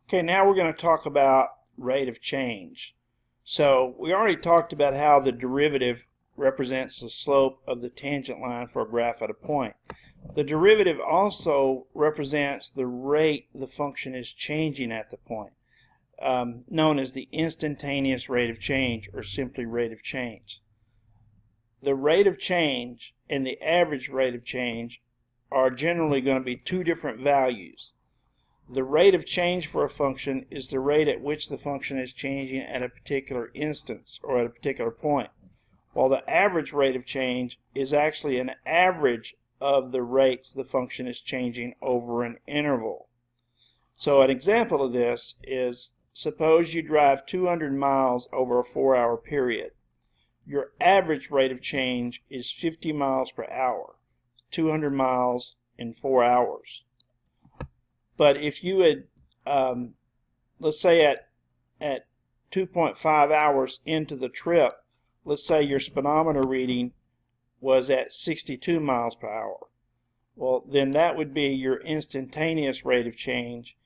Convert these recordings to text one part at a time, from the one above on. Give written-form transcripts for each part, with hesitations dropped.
Okay, now we're going to talk about rate of change. So we already talked about how the derivative represents the slope of the tangent line for a graph at a point. The derivative also represents the rate the function is changing at the point, known as the instantaneous rate of change, or simply rate of change. The rate of change and the average rate of change are generally going to be two different values. The rate of change for a function is the rate at which the function is changing at a particular instance or at a particular point, while the average rate of change is actually an average of the rates the function is changing over an interval. So an example of this is, suppose you drive 200 miles over a 4-hour period. Your average rate of change is 50 miles per hour, 200 miles in 4 hours. But if you had, let's say at 2.5 hours into the trip, let's say your speedometer reading was at 62 miles per hour. Well, then that would be your instantaneous rate of change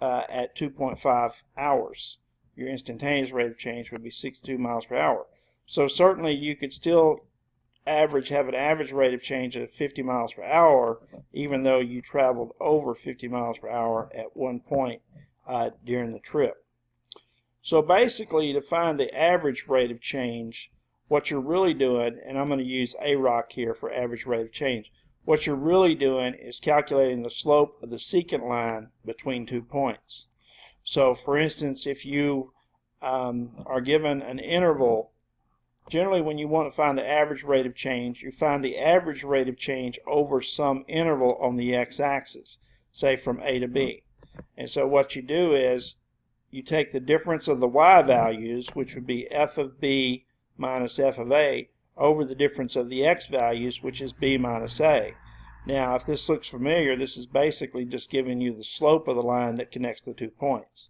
at 2.5 hours. Your instantaneous rate of change would be 62 miles per hour. So certainly you could still have an average rate of change of 50 miles per hour, even though you traveled over 50 miles per hour at one point during the trip. So basically, to find the average rate of change, what you're really doing, and I'm going to use AROC here for average rate of change, what you're really doing is calculating the slope of the secant line between 2 points. So for instance, if you are given an interval, generally when you want to find the average rate of change, you find the average rate of change over some interval on the x-axis, say from A to B. And so what you do is you take the difference of the y values, which would be f of b minus f of a, over the difference of the x values, which is b minus a. Now, if this looks familiar, this is basically just giving you the slope of the line that connects the 2 points.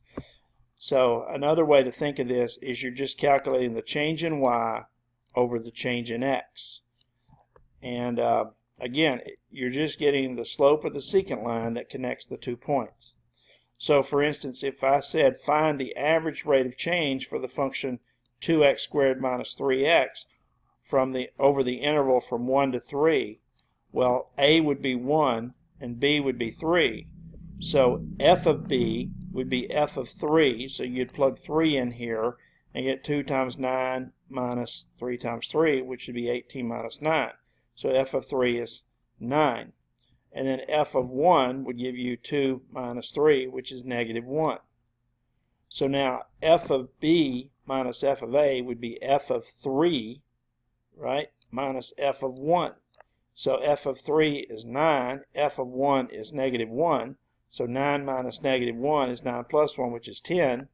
So another way to think of this is you're just calculating the change in y over the change in x. And again, you're just getting the slope of the secant line that connects the 2 points. So for instance, if I said find the average rate of change for the function 2x squared minus 3x over the interval from 1 to 3, well, a would be 1 and b would be 3. So f of b would be f of 3, so you'd plug 3 in here and get 2 times 9 minus 3 times 3, which would be 18 minus 9. So f of 3 is 9. And then f of 1 would give you 2 minus 3, which is negative 1. So now f of b minus f of a would be f of 3, right, minus f of 1. So f of 3 is 9, f of 1 is negative 1. So 9 minus negative 1 is 9 plus 1, which is 10.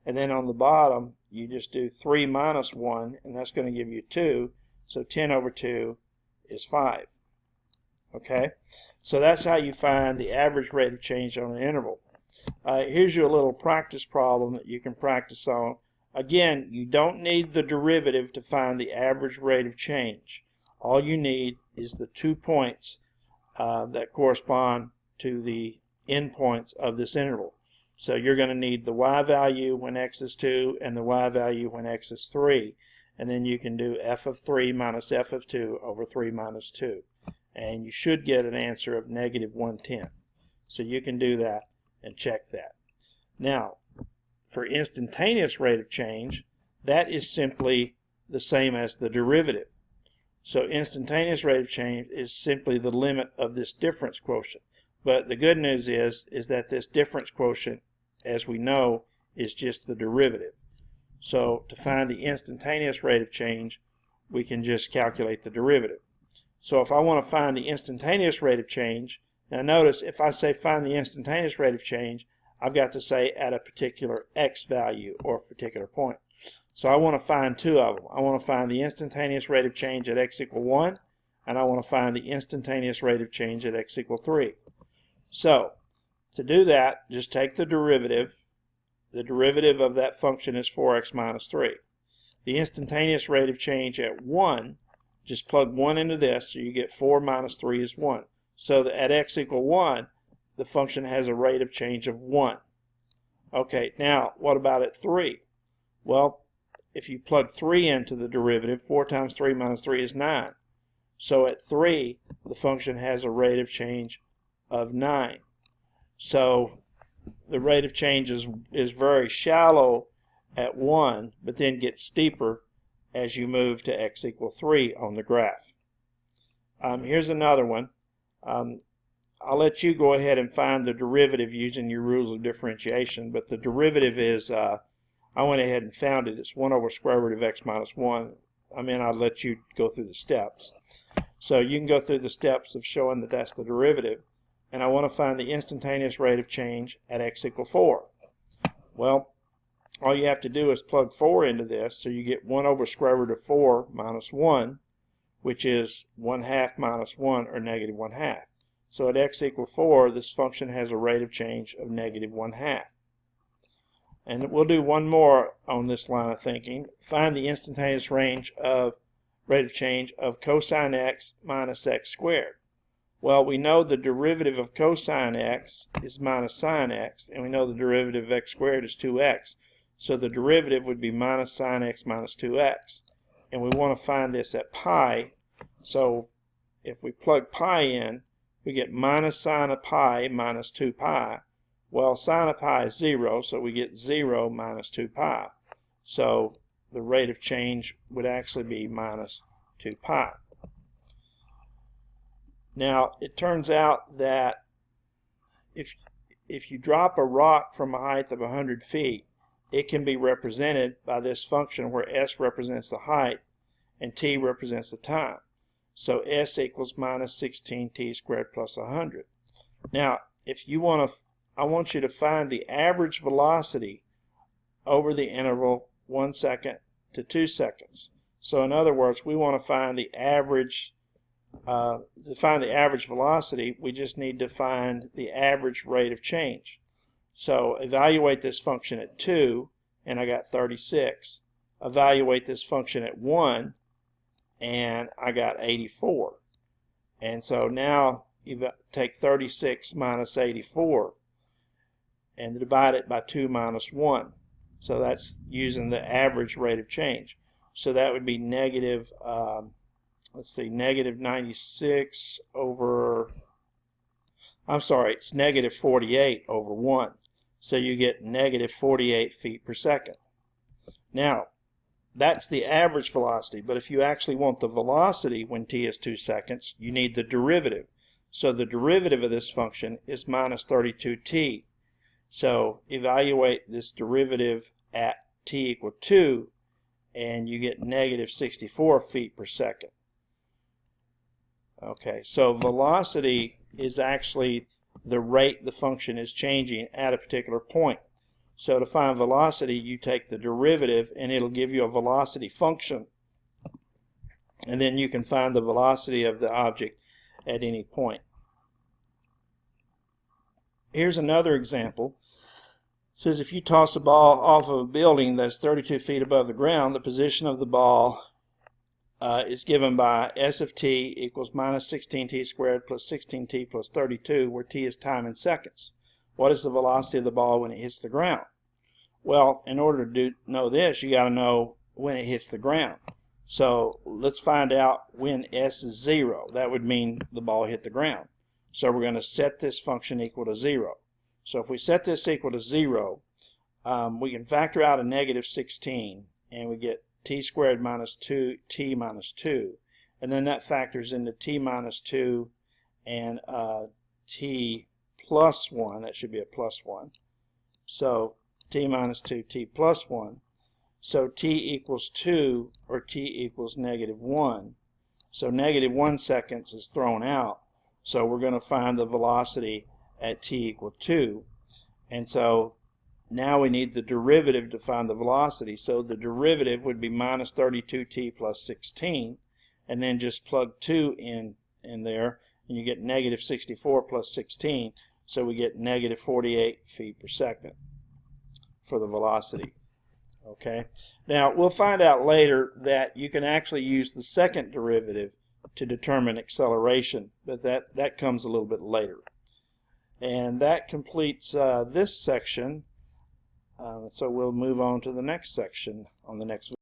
And then on the bottom, you just do 3 minus 1, and that's going to give you 2. So 10 over 2 is 5. Okay? So that's how you find the average rate of change on an interval. Here's your little practice problem that you can practice on. Again, you don't need the derivative to find the average rate of change. All you need is the 2 points that correspond to the endpoints of this interval. So you're going to need the y value when x is 2 and the y value when x is 3. And then you can do f of 3 minus f of 2 over 3 minus 2. And you should get an answer of negative 1/10. So you can do that and check that. Now, for instantaneous rate of change, that is simply the same as the derivative. So instantaneous rate of change is simply the limit of this difference quotient. But the good news is that this difference quotient, as we know, is just the derivative. So to find the instantaneous rate of change, we can just calculate the derivative. So if I want to find the instantaneous rate of change, now notice if I say find the instantaneous rate of change, I've got to say at a particular x value or a particular point. So I want to find two of them. I want to find the instantaneous rate of change at x equal 1, and I want to find the instantaneous rate of change at x equal 3. So to do that, just take the derivative. The derivative of that function is 4x minus 3. The instantaneous rate of change at 1, just plug 1 into this, so you get 4 minus 3 is 1. So that at x equal 1, the function has a rate of change of 1. Okay, now what about at 3? Well, if you plug 3 into the derivative, 4 times 3 minus 3 is 9. So at 3, the function has a rate of change of 9. So the rate of change is very shallow at 1, but then gets steeper as you move to x equal 3 on the graph. Here's another one. I'll let you go ahead and find the derivative using your rules of differentiation, but the derivative is, I went ahead and found it. It's 1 over square root of x minus 1. I'll let you go through the steps. So you can go through the steps of showing that that's the derivative. And I want to find the instantaneous rate of change at x equal 4. Well, all you have to do is plug 4 into this, so you get 1 over square root of 4 minus 1, which is 1/2 minus 1, or negative 1/2. So at x equal 4, this function has a rate of change of negative 1/2. And we'll do one more on this line of thinking. Find the instantaneous rate of change of cosine x minus x squared. Well, we know the derivative of cosine x is minus sine x, and we know the derivative of x squared is 2x. So the derivative would be minus sine x minus 2x. And we want to find this at pi. So if we plug pi in, we get minus sine of pi minus 2 pi. Well, sine of pi is 0, so we get 0 minus 2 pi. So the rate of change would actually be minus 2 pi. Now, it turns out that if you drop a rock from a height of 100 feet, it can be represented by this function where s represents the height and t represents the time. So s equals minus 16t squared plus 100. Now, if you I want you to find the average velocity over the interval 1 second to 2 seconds. So in other words, we want to find the average. To find the average velocity, we just need to find the average rate of change. So evaluate this function at 2, and I got 36. Evaluate this function at 1, and I got 84. And so now you take 36 minus 84 and divide it by 2 minus 1. So that's using the average rate of change. So that would be negative, negative 96 over, it's negative 48 over 1. So you get negative 48 feet per second. Now, that's the average velocity, but if you actually want the velocity when t is 2 seconds, you need the derivative. So the derivative of this function is minus 32t. So evaluate this derivative at t equal 2, and you get negative 64 feet per second. Okay, so velocity is actually the rate the function is changing at a particular point. So to find velocity, you take the derivative, and it'll give you a velocity function. And then you can find the velocity of the object at any point. Here's another example. It says if you toss a ball off of a building that's 32 feet above the ground, the position of the ball is given by s of t equals minus 16t squared plus 16t plus 32, where t is time in seconds. What is the velocity of the ball when it hits the ground? Well, in order to know this, you got to know when it hits the ground. So let's find out when s is 0. That would mean the ball hit the ground. So we're going to set this function equal to 0. So if we set this equal to 0, we can factor out a negative 16, and we get t squared minus 2t minus 2. And then that factors into t minus 2 and t plus 1. That should be a plus 1. So t minus 2, t plus 1. So t equals 2, or t equals negative 1. So negative 1 seconds is thrown out. So we're going to find the velocity at t equal 2. And so now we need the derivative to find the velocity. So the derivative would be minus 32t plus 16. And then just plug 2 in there, and you get negative 64 plus 16. So we get negative 48 feet per second for the velocity. Okay. Now we'll find out later that you can actually use the second derivative to determine acceleration, but that comes a little bit later. And that completes this section So we'll move on to the next section on the next video.